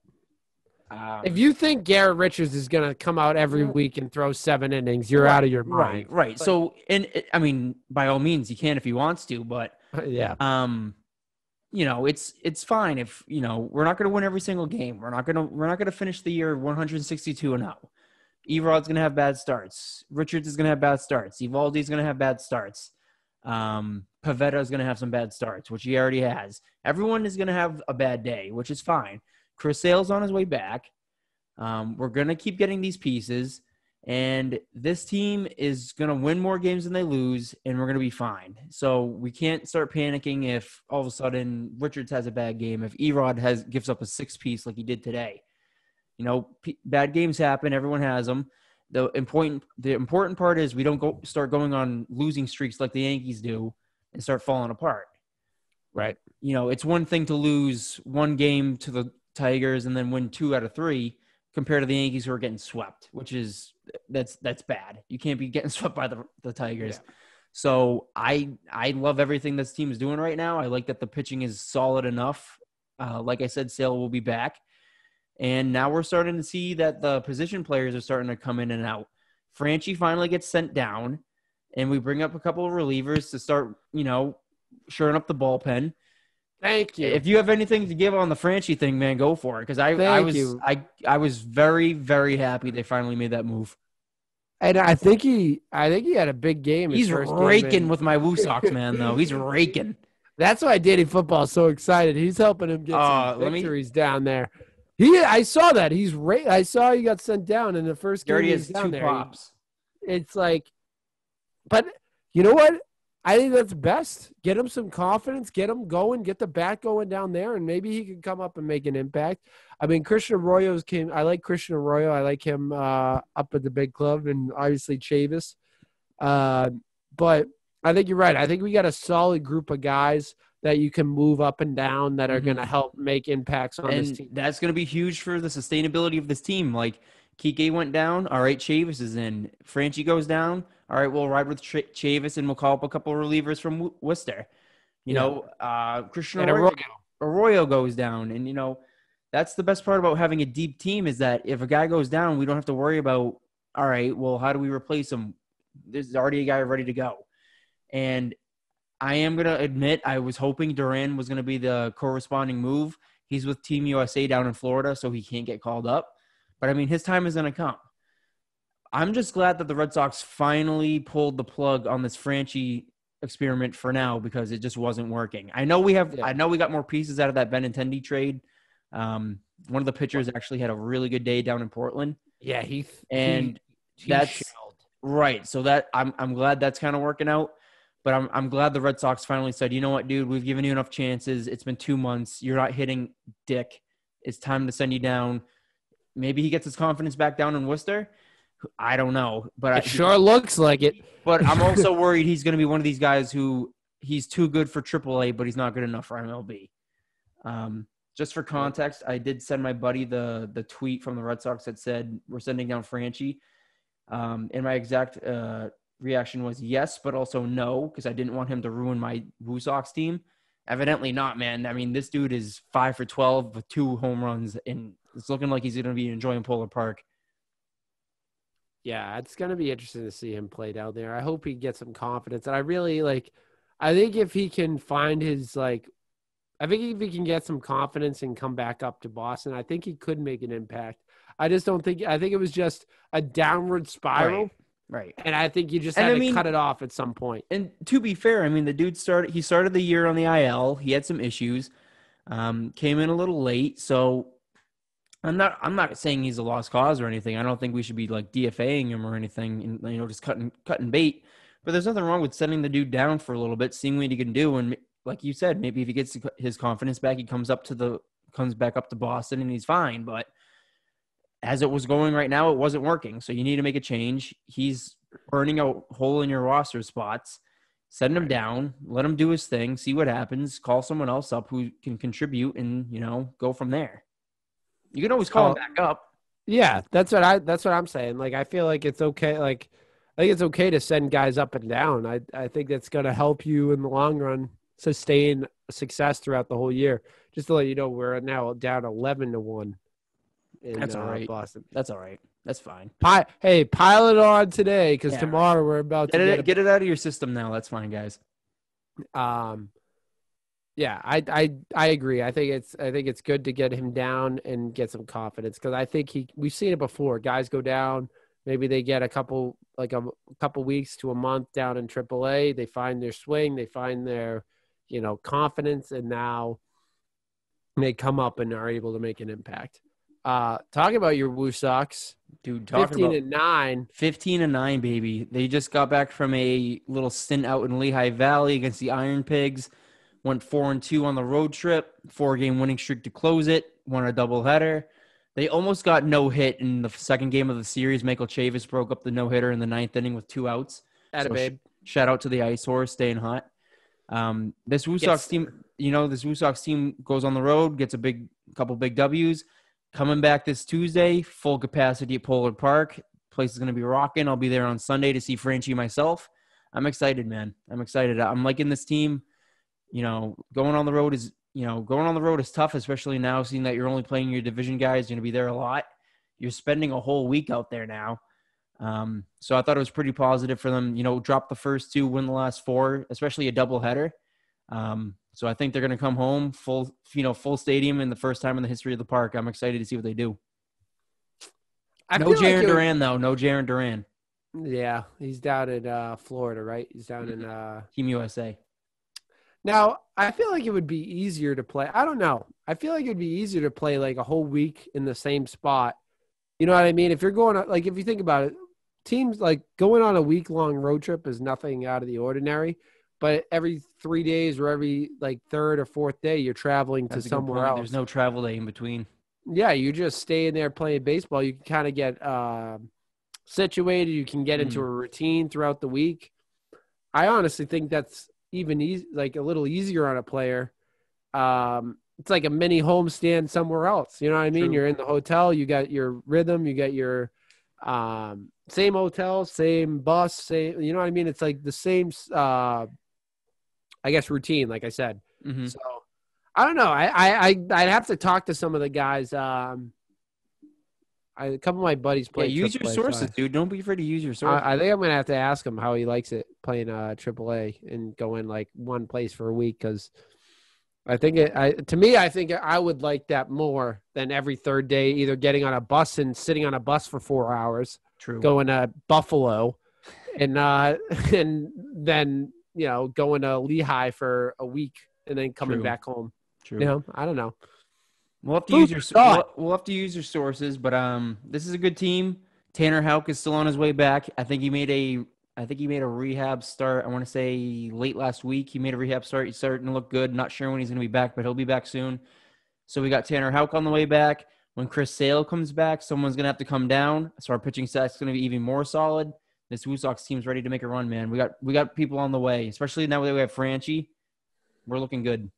If you think Garrett Richards is going to come out every week and throw 7 innings, you're out of your mind. Right. So, I mean, by all means, he can if he wants to, but yeah. It's fine if we're not going to win every single game. We're not going to finish the year 162-0. Erod's going to have bad starts. Richards is going to have bad starts. Evaldi's going to have bad starts. Pavetta is going to have some bad starts, which he already has. Everyone is going to have a bad day, which is fine. Chris Sale's on his way back. We're going to keep getting these pieces, and this team is going to win more games than they lose, and we're going to be fine. So we can't start panicking if all of a sudden Richards has a bad game, if Erod gives up a 6-piece like he did today. Bad games happen. Everyone has them. The important part is we don't start going on losing streaks like the Yankees do and start falling apart. Right. It's one thing to lose one game to the Tigers and then win 2 out of 3 compared to the Yankees who are getting swept, which is that's bad. You can't be getting swept by the Tigers. Yeah. So I love everything this team is doing right now. I like that the pitching is solid enough. Like I said, Sale will be back. And now we're starting to see that the position players are starting to come in and out. Franchi finally gets sent down, and we bring up a couple of relievers to start, shoring up the bullpen. Thank you. If you have anything to give on the Franchi thing, man, go for it. Because I was very, very happy they finally made that move. And I think he had a big game. He's raking with my Woo Sox, man, though. He's raking. That's why Danny Football's so excited. He's helping him get some victories down there. I saw that. I saw he got sent down in the first He game already he has was down 2 there. pops. It's like, but you know what? I think that's best. Get him some confidence, get him going, get the bat going down there, and maybe he can come up and make an impact. I mean, Christian Arroyo's came. I like Christian Arroyo. I like him up at the big club, and obviously Chavis. But I think you're right. I think we got a solid group of guys that you can move up and down that are going to help make impacts on this And team. that's going to be huge for the sustainability of this team. Like, Kike went down. All right, Chavis is in. Franchi goes down. All right, we'll ride with Chavis, and we'll call up a couple of relievers from Worcester. Christian And Arroyo goes down. And, that's the best part about having a deep team is that if a guy goes down, we don't have to worry about, all right, well, how do we replace him? There's already a guy ready to go. And I am going to admit I was hoping Duran was going to be the corresponding move. He's with Team USA down in Florida, so he can't get called up. But, I mean, his time is going to come. I'm just glad that the Red Sox finally pulled the plug on this Franchi experiment for now because it just wasn't working. I know we got more pieces out of that Benintendi trade. One of the pitchers actually had a really good day down in Portland. Yeah, that's shelled. Right. So that I'm glad that's kind of working out. But I'm glad the Red Sox finally said, you know what, dude, we've given you enough chances. It's been 2 months. You're not hitting dick. It's time to send you down. Maybe he gets his confidence back down in Worcester. I don't know. But It sure looks like it. But I'm also worried he's going to be one of these guys who he's too good for AAA, but he's not good enough for MLB. Just for context, I did send my buddy the tweet from the Red Sox that said, we're sending down Franchi. And my exact reaction was yes, but also no, because I didn't want him to ruin my Woo Sox team. Evidently not, man. I mean, this dude is 5 for 12 with 2 home runs, and it's looking like he's going to be enjoying Polar Park. Yeah, it's going to be interesting to see him play down there. I hope he gets some confidence. And I think if he can find I think if he can get some confidence and come back up to Boston, I think he could make an impact. I think it was just a downward spiral. Right. And I think you just had to cut it off at some point. And to be fair, I mean, the dude started the year on the IL. He had some issues, came in a little late. So I'm not saying he's a lost cause or anything. I don't think we should be like DFAing him or anything and, just cutting bait. But there's nothing wrong with sending the dude down for a little bit, seeing what he can do. And like you said, maybe if he gets his confidence back, he comes back up to Boston and he's fine. But as it was going right now, it wasn't working. So you need to make a change. He's burning a hole in your roster spots. Send him down, let him do his thing, see what happens, call someone else up who can contribute and, go from there. You can always call him back up. Yeah, that's what I'm saying. Like, I feel like it's okay. Like, I think it's okay to send guys up and down. I think that's going to help you in the long run sustain success throughout the whole year. Just to let you know, we're now down 11-1. That's all right. Boston. That's all right. That's fine. Hey, pile it on today because tomorrow we're about to get it out of your system now. That's fine, guys. Yeah, I agree. I think it's good to get him down and get some confidence because I think we've seen it before. Guys go down, maybe they get a couple weeks to a month down in AAA. They find their swing, they find their confidence, and now they come up and are able to make an impact. Talking about your Woo Sox, dude, 15-9. 15-9, baby. They just got back from a little stint out in Lehigh Valley against the Iron Pigs. Went 4-2 on the road trip, 4-game winning streak to close it, won a doubleheader. They almost got no hit in the second game of the series. Michael Chavis broke up the no-hitter in the 9th inning with 2 outs. Shout out to the Ice Horse, staying hot. This Woo Sox team, this Woo Sox team goes on the road, gets a couple big W's. Coming back this Tuesday, full capacity at Polar Park. Place is going to be rocking. I'll be there on Sunday to see Franchi myself. I'm excited, man. I'm excited. I'm liking this team. Going on the road is tough, especially now seeing that you're only playing your division guys. You're going to be there a lot. You're spending a whole week out there now. So I thought it was pretty positive for them, drop the first 2, win the last 4, especially a doubleheader. So I think they're going to come home full stadium in the first time in the history of the park. I'm excited to see what they do. No Jaron Duran, though. No Jaron Duran. Yeah, he's down in Florida, right? He's down in Team USA. Now, I feel like it would be easier to play. I don't know. I feel like it'd be easier to play like a whole week in the same spot. You know what I mean? If you're going like if you think about it, teams like going on a week-long road trip is nothing out of the ordinary. But every 3 days or every like third or fourth day, you're traveling to somewhere else. There's no travel day in between. Yeah, you just stay in there playing baseball. You can kind of get situated. You can get into a routine throughout the week. I honestly think that's even like a little easier on a player. It's like a mini homestand somewhere else. You know what I mean? True. You're in the hotel. You got your rhythm. You got your same hotel, same bus, same. You know what I mean? It's like the same. I guess routine, like I said. Mm-hmm. So I don't know. I'd have to talk to some of the guys. A couple of my buddies play. Yeah, use your sources, dude. Don't be afraid to use your sources. I think I'm gonna have to ask him how he likes it playing AAA and going like one place for a week because I think I think I would like that more than every third day either getting on a bus and sitting on a bus for 4 hours, True, going to Buffalo, and and then going to Lehigh for a week and then coming back home. True. I don't know. We'll have to use we'll have to use your sources, but this is a good team. Tanner Houck is still on his way back. I think he made a rehab start. I want to say late last week. He made a rehab start. He's starting to look good. Not sure when he's going to be back, but he'll be back soon. So we got Tanner Houck on the way back. When Chris Sale comes back, someone's going to have to come down. So our pitching stack's going to be even more solid. This Red Sox team's ready to make a run, man. We got people on the way, especially now that we have Franchi. We're looking good.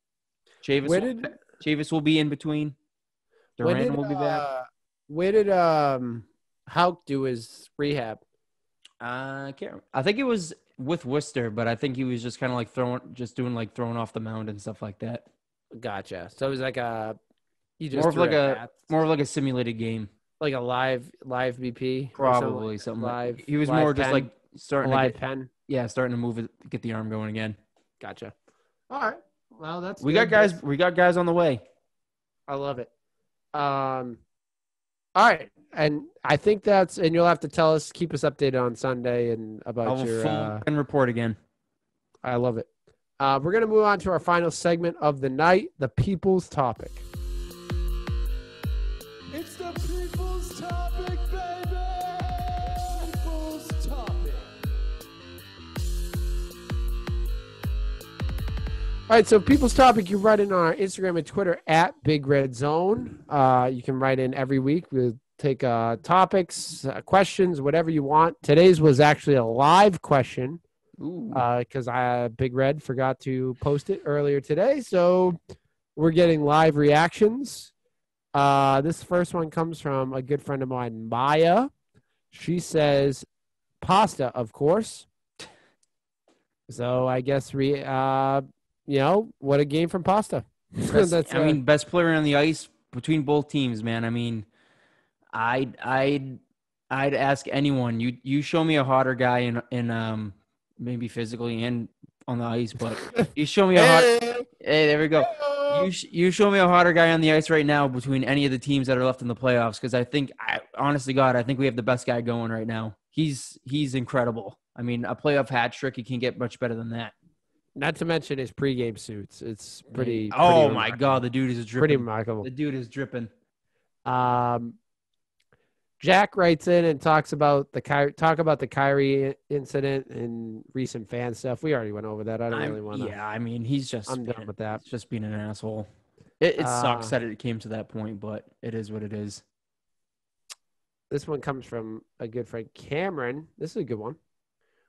Chavis will be in between. Duran will be back. Where did Houck do his rehab? I think it was with Worcester, but I think he was just kind of like throwing off the mound and stuff like that. Gotcha. So it was like more of like a simulated game, like a live BP, probably something live. He was more just like starting live pen. Yeah, starting to move it, get the arm going again. Gotcha. All right. Well, we got guys on the way. I love it. All right. And I think and you'll have to keep us updated on Sunday and about your full report again. I love it. We're going to move on to our final segment of the night, the people's topic. It's the people's topic, baby. People's topic. All right, so people's topic, you write in on our Instagram and Twitter at Big Red Zone. You can write in every week. We'll take topics, questions, whatever you want. Today's was actually a live question because Big Red forgot to post it earlier today. So we're getting live reactions. This first one comes from a good friend of mine, Maya. She says, pasta, of course. So I guess what a game from Pasta. Best player on the ice between both teams, man. I mean, I'd ask anyone. You show me a hotter guy in maybe physically and on the ice, but you show me Hey, there we go. You show me a hotter guy on the ice right now between any of the teams that are left in the playoffs because I think we have the best guy going right now. He's incredible. I mean, a playoff hat trick, he can't get much better than that. Not to mention his pregame suits. It's pretty. Oh my God, the dude is dripping. Pretty remarkable. The dude is dripping. Jack writes in and talks about the Kyrie incident and recent fan stuff. We already went over that. I don't really want to. Yeah, I mean, I'm done with that. Just being an asshole. It sucks that it came to that point, but it is what it is. This one comes from a good friend, Cameron. This is a good one.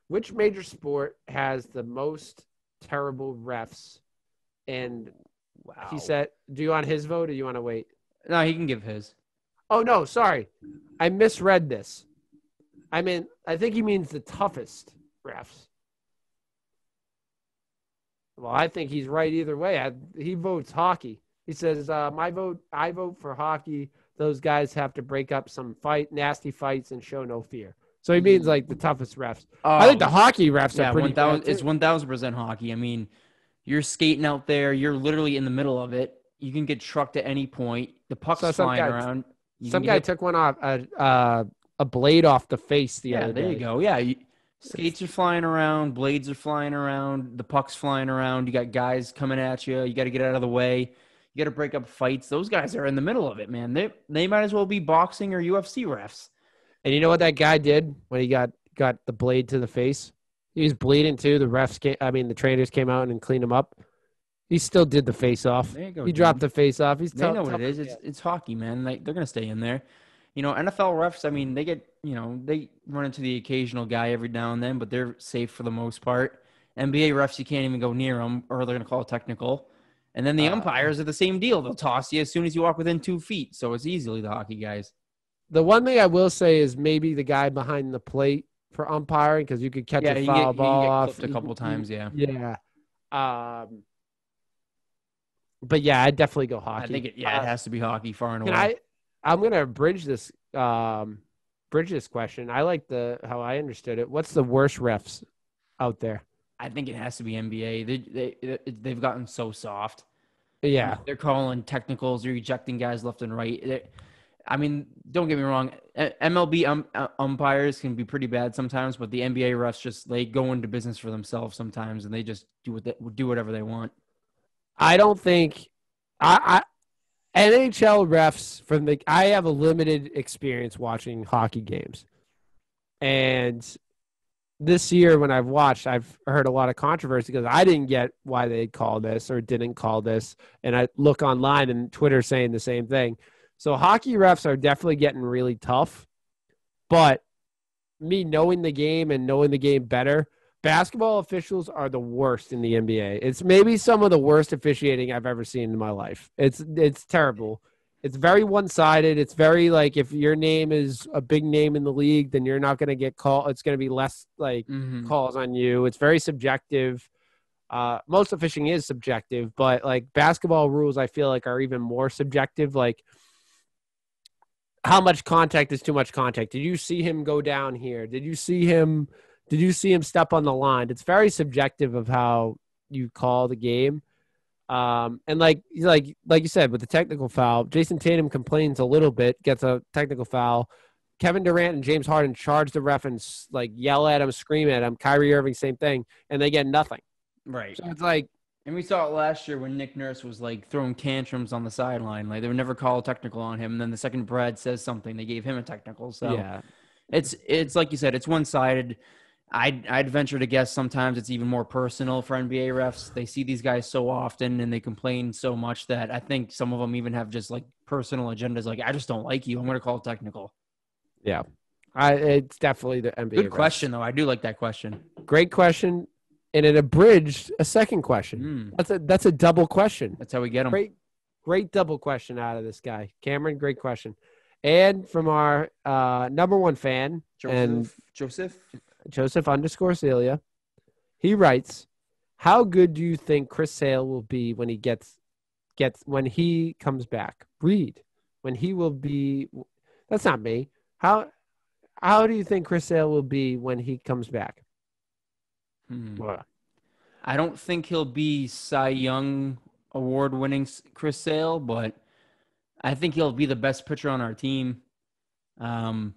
Which major sport has the most terrible refs? And he said, do you want his vote or do you want to wait? No, he can give his. Oh, no, sorry. I misread this. I think he means the toughest refs. Well, I think he's right either way. He votes hockey. He says, I vote for hockey. Those guys have to break up some nasty fights and show no fear. So he means like the toughest refs. I think the hockey refs are pretty bad. It's 1,000% hockey. I mean, you're skating out there. You're literally in the middle of it. You can get trucked at any point. The puck's flying around. Some guy took one off, a blade off the face the other day. There you go. Yeah, Skates are flying around, blades are flying around, the puck's flying around. You got guys coming at you. You got to get out of the way. You got to break up fights. Those guys are in the middle of it, man. They might as well be boxing or UFC refs. And you know what that guy did when he got the blade to the face? He was bleeding too. The trainers came out and cleaned him up. He still did the face off. There you go, He dude. dropped the face off. They know what it is. It's hockey, man. They're going to stay in there. NFL refs, I mean, they get, they run into the occasional guy every now and then, but they're safe for the most part. NBA refs, you can't even go near them or they're going to call it technical. And then the umpires are the same deal. They'll toss you as soon as you walk within 2 feet. So it's easily the hockey guys. The one thing I will say is maybe the guy behind the plate for umpiring, because you could catch a foul ball off a couple times, yeah. Yeah. But yeah, I'd definitely go hockey. I think it has to be hockey far and away. I'm gonna bridge this question. I like how I understood it. What's the worst refs out there? I think it has to be NBA. They've gotten so soft. Yeah, they're calling technicals. They're ejecting guys left and right. Don't get me wrong. MLB umpires can be pretty bad sometimes, but the NBA refs they go into business for themselves sometimes, and they just do whatever they want. I don't think NHL refs I have a limited experience watching hockey games. And this year when I've watched, I've heard a lot of controversy because I didn't get why they called this or didn't call this. And I look online and Twitter saying the same thing. So hockey refs are definitely getting really tough. But me knowing the game and knowing the game better, basketball officials are the worst in the NBA. It's maybe some of the worst officiating I've ever seen in my life. It's terrible. It's very one-sided. It's very if your name is a big name in the league, then you're not going to get called. It's going to be less calls on you. It's very subjective. Most officiating is subjective, but basketball rules I feel are even more subjective. How much contact is too much contact? Did you see him go down here? Did you see him step on the line? It's very subjective of how you call the game. And like you said, with the technical foul, Jason Tatum complains a little bit, gets a technical foul. Kevin Durant and James Harden charge the ref and yell at him, scream at him. Kyrie Irving, same thing, and they get nothing. Right. So it's and we saw it last year when Nick Nurse was throwing tantrums on the sideline. They would never call a technical on him. And then the second Brad says something, they gave him a technical. So yeah, it's like you said, it's one-sided. I'd venture to guess sometimes it's even more personal for NBA refs. They see these guys so often and they complain so much that I think some of them even have just personal agendas. I just don't like you. I'm going to call it technical. Yeah. It's definitely the NBA. Good question, though. I do like that question. Great question. And it abridged a second question. That's a double question. That's how we get them. Great double question out of this guy. Cameron, great question. And from our number one fan, Joseph _ Celia, he writes, "How good do you think Chris Sale will be when he when he comes back?" Read. When he will be. That's not me. How do you think Chris Sale will be when he comes back? I don't think he'll be Cy Young award-winning Chris Sale, but I think he'll be the best pitcher on our team. I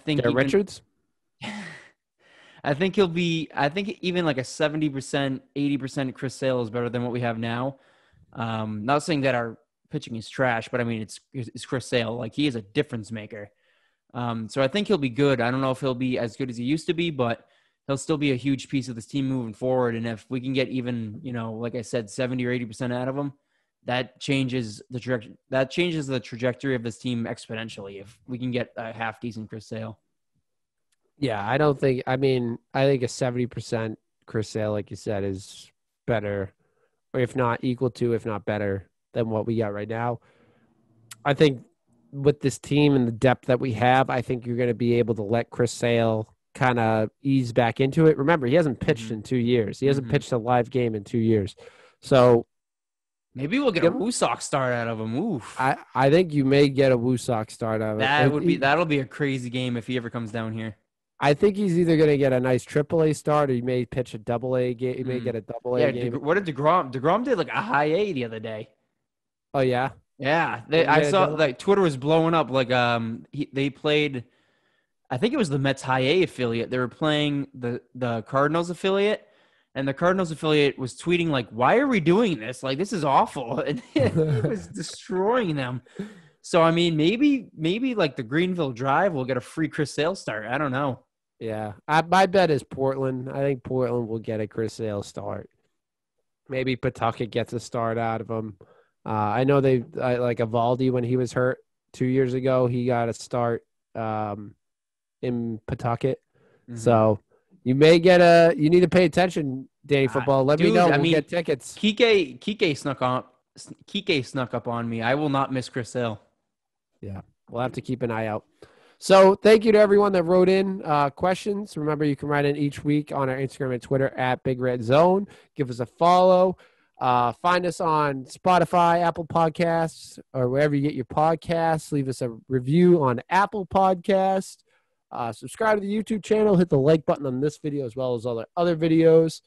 think Richards. I think he'll be. I think even a 70%, 80% Chris Sale is better than what we have now. Not saying that our pitching is trash, but it's Chris Sale. He is a difference maker. So I think he'll be good. I don't know if he'll be as good as he used to be, but he'll still be a huge piece of this team moving forward. And if we can get even, like I said, 70 or 80% out of him, that changes the trajectory of this team exponentially. If we can get a half decent Chris Sale. Yeah, I think a 70% Chris Sale, like you said, is better, or if not equal to, if not better than what we got right now. I think with this team and the depth that we have, I think you're going to be able to let Chris Sale kind of ease back into it. Remember, he hasn't pitched in 2 years. He hasn't pitched a live game in 2 years. So maybe we'll get a Woo Sox start out of him. Oof. I think you may get a Woo Sox start out of it. That'll be a crazy game if he ever comes down here. I think he's either going to get a nice AAA start or he may pitch a AA game. He may get a AA game. What did DeGrom? DeGrom did a high A the other day. Oh, yeah? Yeah. I saw Twitter was blowing up. They played I think it was the Mets High A affiliate. They were playing the Cardinals affiliate, and the Cardinals affiliate was tweeting like, "Why are we doing this? Like, this is awful," and it was destroying them. So I mean, maybe like the Greenville Drive will get a free Chris Sale start. I don't know. Yeah, my bet is Portland. I think Portland will get a Chris Sale start. Maybe Pawtucket gets a start out of him. I know they like Evaldi when he was hurt 2 years ago. He got a start in Pawtucket. Mhm. So you may get you need to pay attention, Danny Football. Let me Dude, know. I We'll mean, get tickets. Kike snuck up on me. I will not miss Chris Sale. Yeah, we'll have to keep an eye out. So thank you to everyone that wrote in questions. Remember, you can write in each week on our Instagram and Twitter at Big Red Zone. Give us a follow. Find us on Spotify, Apple Podcasts, or wherever you get your podcasts. Leave us a review on Apple Podcasts. Subscribe to the YouTube channel. Hit the like button on this video as well as all the other videos.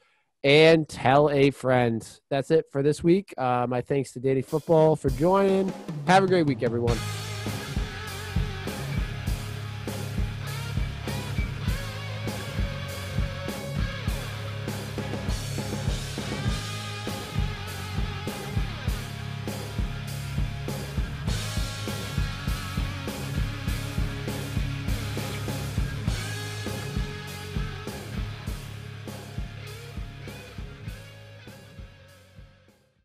And tell a friend. That's it for this week. My thanks to Danny Football for joining. Have a great week, everyone.